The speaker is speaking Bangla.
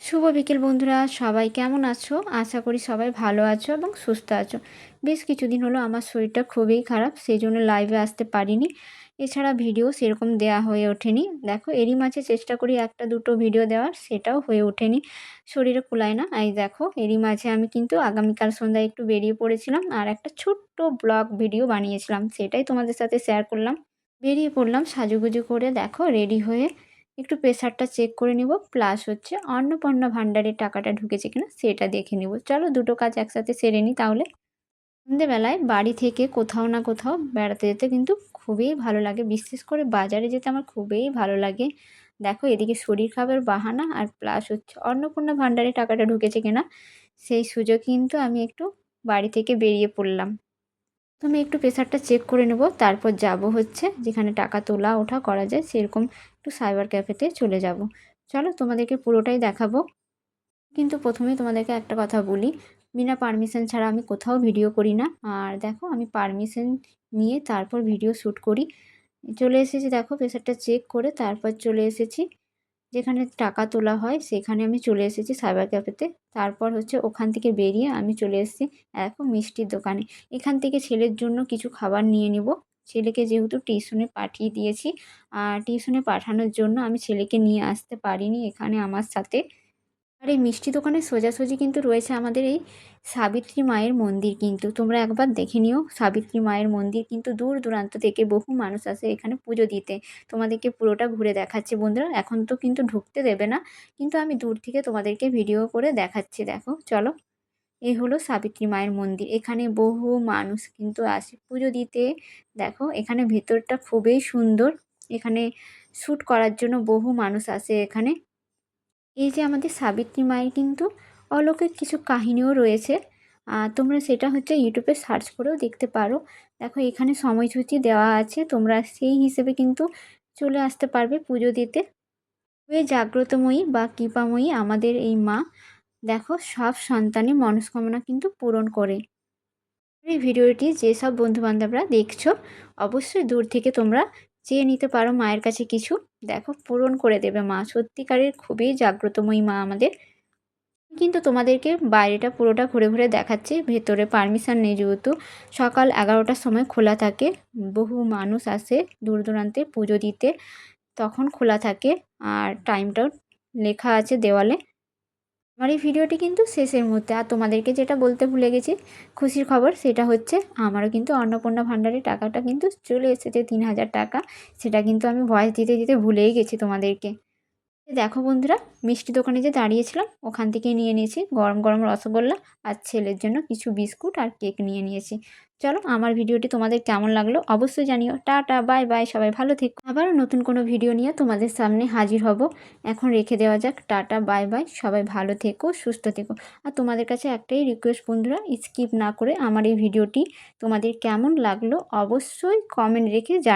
শুভ বিকেল বন্ধুরা, সবাই কেমন আছো? আশা করি সবাই ভালো আছো এবং সুস্থ আছো। বেশ কিছুদিন হলো আমার শরীরটা খুবই খারাপ, সেই জন্য লাইভে আসতে পারিনি। এছাড়া ভিডিও সেরকম দেয়া হয়ে ওঠেনি। দেখো, এরই মাঝে চেষ্টা করি একটা দুটো ভিডিও দেওয়ার, সেটাও হয়ে ওঠেনি। শরীরে কুলায় না। এই দেখো, এরই মাঝে আমি কিন্তু আগামীকাল সন্ধ্যায় একটু বেরিয়ে পড়েছিলাম আর একটা ছোট্ট ব্লগ ভিডিও বানিয়েছিলাম, সেটাই তোমাদের সাথে শেয়ার করলাম। বেরিয়ে পড়লাম সাজুগুজু করে, দেখো রেডি হয়ে একটু প্রেশারটা চেক করে নিব, প্লাস হচ্ছে অন্নপূর্ণা ভাণ্ডারের টাকাটা ঢুকেছে কিনা সেটা দেখে নিব। চলো দুটো কাজ একসাথে সেরে নিই তাহলে। সন্ধেবেলায় বাড়ি থেকে কোথাও না কোথাও বেড়াতে যেতে কিন্তু খুবই ভালো লাগে, বিশেষ করে বাজারে যেতে আমার খুবই ভালো লাগে। দেখো, এদিকে শরীর খারাপের বাহানা আর প্লাস হচ্ছে অন্নপূর্ণা ভাণ্ডারে টাকাটা ঢুকেছে কিনা সেই সুযোগ কিন্তু আমি একটু বাড়ি থেকে বেরিয়ে পড়লাম। প্রথমে একটু প্রেশারটা চেক করে নেব, তারপর যাব হচ্ছে যেখানে টাকা তোলা ওঠা করা যায় সেরকম একটু সাইবার ক্যাফেতে চলে যাব। চলো তোমাদেরকে পুরোটাই দেখাবো। কিন্তু প্রথমেই তোমাদেরকে একটা কথা বলি, বিনা পারমিশন ছাড়া আমি কোথাও ভিডিও করি না। আর দেখো, আমি পারমিশন নিয়ে তারপর ভিডিও শ্যুট করি। চলে এসেছি, দেখো প্রেশারটা চেক করে তারপর চলে এসেছি যেখানে টাকা তোলা হয়, সেখানে আমি চলে এসেছি সাইবার ক্যাফেতে। তারপর হচ্ছে ওখান থেকে বেরিয়ে আমি চলে এসেছি এখন মিষ্টির দোকানে। এখান থেকে ছেলের জন্য কিছু খাবার নিয়ে নিব। ছেলেকে যেহেতু টিউশনে পাঠিয়ে দিয়েছি, আর টিউশনে পাঠানোর জন্য আমি ছেলেকে নিয়ে আসতে পারিনি এখানে আমার সাথে। আর এই মিষ্টি দোকানের সোজাসুজি কিন্তু রয়েছে আমাদের এই সাবিত্রী মায়ের মন্দির, কিন্তু তোমরা একবার দেখে নিও। সাবিত্রী মায়ের মন্দির কিন্তু দূর দূরান্ত থেকে বহু মানুষ আসে এখানে পুজো দিতে। তোমাদেরকে পুরোটা ঘুরে দেখাচ্ছি বন্ধুরা। এখন তো কিন্তু ঢুকতে দেবে না, কিন্তু আমি দূর থেকে তোমাদেরকে ভিডিও করে দেখাচ্ছি। দেখো চলো, এই হলো সাবিত্রী মায়ের মন্দির। এখানে বহু মানুষ কিন্তু আসে পুজো দিতে। দেখো, এখানে ভেতরটা খুবই সুন্দর। এখানে শ্যুট করার জন্য বহু মানুষ আসে এখানে। এই যে আমাদের সাবিত্রী মায়ের কিন্তু অলৌকিক কিছু কাহিনীও রয়েছে। তোমরা সেটা হচ্ছে ইউটিউবে সার্চ করেও দেখতে পারো। দেখো, এখানে সময়সূচি দেওয়া আছে, তোমরা সেই হিসেবে কিন্তু চলে আসতে পারবে পুজো দিতে। ওই জাগ্রতময়ী বা কৃপাময়ী আমাদের এই মা, দেখো সব সন্তানের মনস্কামনা কিন্তু পূরণ করে। এই ভিডিওটি যেসব বন্ধুবান্ধবরা দেখছো, অবশ্যই দূর থেকে তোমরা চেয়ে নিতে পারো মায়ের কাছে কিছু। দেখো, পূরণ করে দেবে মা, সত্যিকারের খুবই জাগ্রতময়ী মা আমাদের। কিন্তু তোমাদেরকে বাইরেটা পুরোটা ঘুরে ঘুরে দেখাচ্ছি, ভেতরে পারমিশন নেই যেহেতু। সকাল 11টার সময় খোলা থাকে, বহু মানুষ আসে দূর দূরান্তে পুজো দিতে, তখন খোলা থাকে। আর টাইমটাও লেখা আছে দেওয়ালে। আমার এই ভিডিওটি কিন্তু শেষের মুহূর্তে। আর তোমাদেরকে যেটা বলতে ভুলে গেছি, খুশির খবর, সেটা হচ্ছে আমারও কিন্তু অন্নপূর্ণা ভাণ্ডারের টাকাটা কিন্তু চলে এসেছে 3000 টাকা। সেটা কিন্তু আমি ভয়েস দিতে দিতে ভুলেই গেছি তোমাদেরকে। দেখো বন্ধুরা, মিষ্টি দোকানে যে দাঁড়িয়েছিলাম ওখান থেকে নিয়ে নিয়েছি গরম গরম রসগোল্লা, আর ছেলের জন্য কিছু বিস্কুট আর কেক নিয়ে নিয়েছি। চলো, আমার ভিডিওটি তোমাদের কেমন লাগলো অবশ্যই জানিও। টাটা, বাই বাই, সবাই ভালো থেকো। আবারও নতুন কোনো ভিডিও নিয়ে তোমাদের সামনে হাজির হব। এখন রেখে দেওয়া যাক, টাটা বাই বাই, সবাই ভালো থেকো, সুস্থ থেকো। আর তোমাদের কাছে একটাই রিকোয়েস্ট বন্ধুরা, স্কিপ না করে আমার এই ভিডিওটি তোমাদের কেমন লাগলো অবশ্যই কমেন্ট রেখে জানিও।